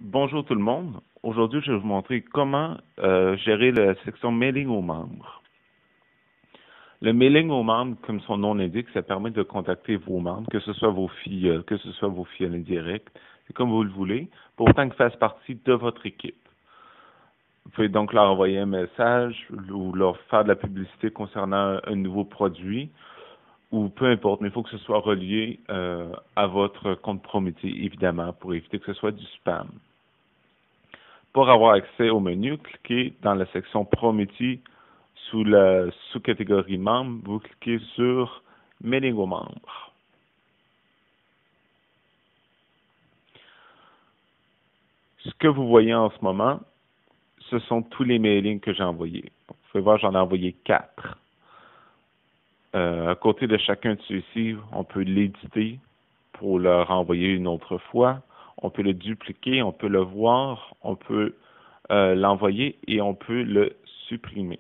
Bonjour tout le monde. Aujourd'hui, je vais vous montrer comment gérer la section mailing aux membres. Le mailing aux membres, comme son nom l'indique, ça permet de contacter vos membres, que ce soit vos filles, que ce soit vos filles indirectes, c'est comme vous le voulez, pour autant qu'ils fassent partie de votre équipe. Vous pouvez donc leur envoyer un message ou leur faire de la publicité concernant un nouveau produit ou peu importe, mais il faut que ce soit relié à votre compte Prométhée, évidemment, pour éviter que ce soit du spam. Pour avoir accès au menu, cliquez dans la section Prométhée sous la sous-catégorie membres, vous cliquez sur Mailing aux membres. Ce que vous voyez en ce moment, ce sont tous les mailings que j'ai envoyés. Vous pouvez voir, j'en ai envoyé 4. À côté de chacun de ceux-ci, on peut l'éditer pour le renvoyer une autre fois. On peut le dupliquer, on peut le voir, on peut l'envoyer et on peut le supprimer.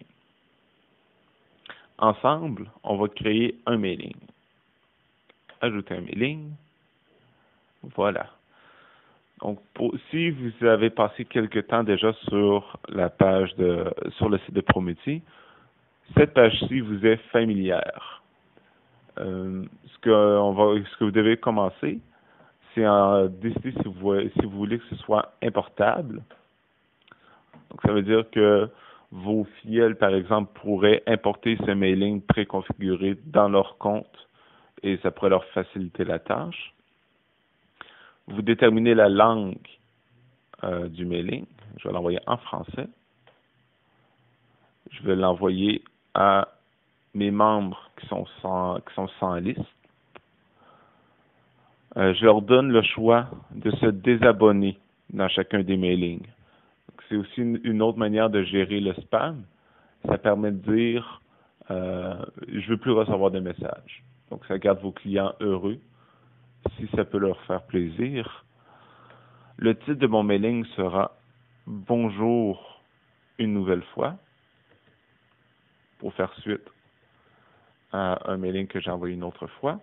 Ensemble, on va créer un mailing. Ajouter un mailing. Voilà. Donc, si vous avez passé quelque temps déjà sur la page sur le site de Prométhée, cette page-ci vous est familière. Ce que vous devez commencer, c'est en décider si vous voulez que ce soit importable. Donc, ça veut dire que vos filleuls, par exemple, pourraient importer ce mailing préconfiguré dans leur compte et ça pourrait leur faciliter la tâche. Vous déterminez la langue du mailing. Je vais l'envoyer en français. Je vais l'envoyer à mes membres qui sont sans liste. Je leur donne le choix de se désabonner dans chacun des mailings. C'est aussi une autre manière de gérer le spam. Ça permet de dire je veux plus recevoir de messages. Donc ça garde vos clients heureux si ça peut leur faire plaisir. Le titre de mon mailing sera Bonjour une nouvelle fois pour faire suite à un mailing que j'ai envoyé une autre fois.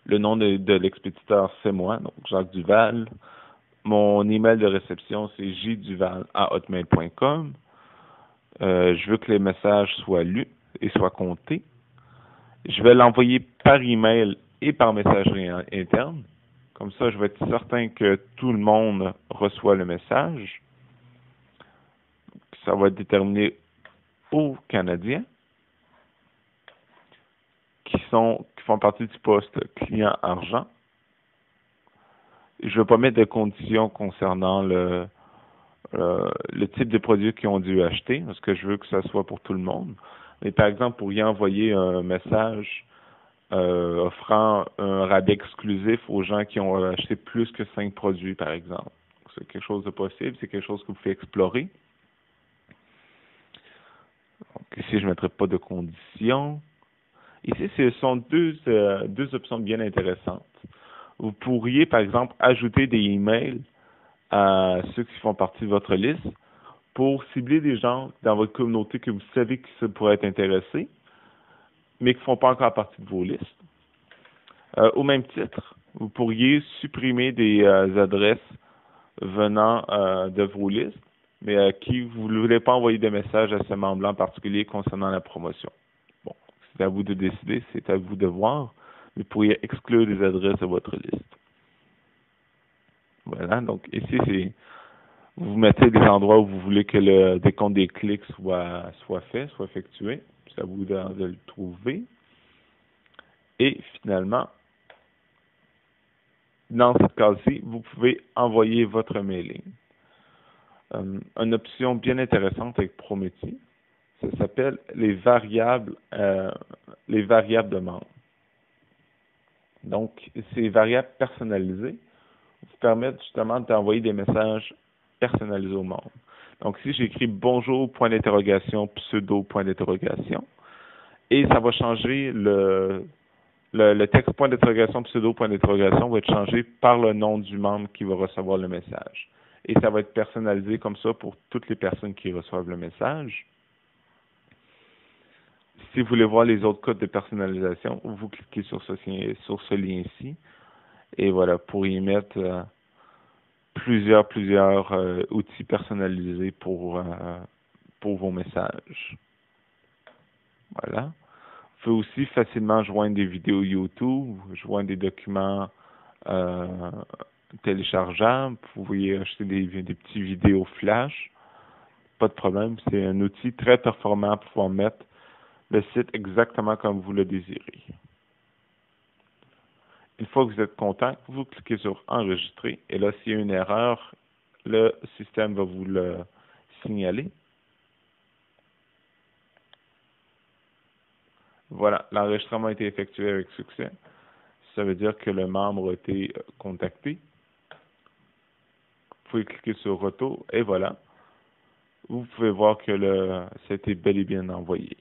Le nom de l'expéditeur, c'est moi, donc Jacques Duval. Mon email de réception, c'est jduval@hotmail.com. Je veux que les messages soient lus et soient comptés. Je vais l'envoyer par email et par messagerie interne. Comme ça, je vais être certain que tout le monde reçoit le message. Ça va être déterminé aux Canadiens qui font partie du poste client argent. Je ne vais pas mettre de conditions concernant le type de produit qu'ils ont dû acheter, parce que je veux que ça soit pour tout le monde. Mais par exemple, pour y envoyer un message offrant un rabais exclusif aux gens qui ont acheté plus que 5 produits, par exemple. C'est quelque chose de possible, c'est quelque chose que vous pouvez explorer. Donc ici, je ne mettrai pas de conditions. Ici, ce sont deux options bien intéressantes. Vous pourriez, par exemple, ajouter des emails à ceux qui font partie de votre liste pour cibler des gens dans votre communauté que vous savez qui ça pourrait être intéressés, mais qui ne font pas encore partie de vos listes. Au même titre, vous pourriez supprimer des adresses venant de vos listes, mais à qui vous ne voulez pas envoyer de message à ce membre-là en particulier concernant la promotion. Bon, c'est à vous de décider, c'est à vous de voir. Vous pourriez exclure des adresses de votre liste. Voilà, donc ici, vous mettez des endroits où vous voulez que le décompte des clics soit fait, soit effectué. C'est à vous de le trouver. Et finalement, dans cette case-ci, vous pouvez envoyer votre mailing. Une option bien intéressante avec Prométhée, ça s'appelle les variables de membres. Donc, ces variables personnalisées vous permettent justement d'envoyer des messages personnalisés aux membres. Donc, si j'écris bonjour, point d'interrogation, pseudo, point d'interrogation, et ça va changer le texte point d'interrogation, pseudo, point d'interrogation va être changé par le nom du membre qui va recevoir le message. Et ça va être personnalisé comme ça pour toutes les personnes qui reçoivent le message. Si vous voulez voir les autres codes de personnalisation, vous cliquez sur ce lien-ci. Et voilà, pour y mettre plusieurs outils personnalisés pour vos messages. Voilà. Vous pouvez aussi facilement joindre des vidéos YouTube, joindre des documents téléchargeables. Vous pouvez acheter des petits vidéos flash. Pas de problème. C'est un outil très performant pour pouvoir mettre le site exactement comme vous le désirez. Une fois que vous êtes content, vous cliquez sur Enregistrer. Et là, s'il y a une erreur, le système va vous le signaler. Voilà, l'enregistrement a été effectué avec succès. Ça veut dire que le membre a été contacté. Vous pouvez cliquer sur Retour et voilà. Vous pouvez voir que ça a été bel et bien envoyé.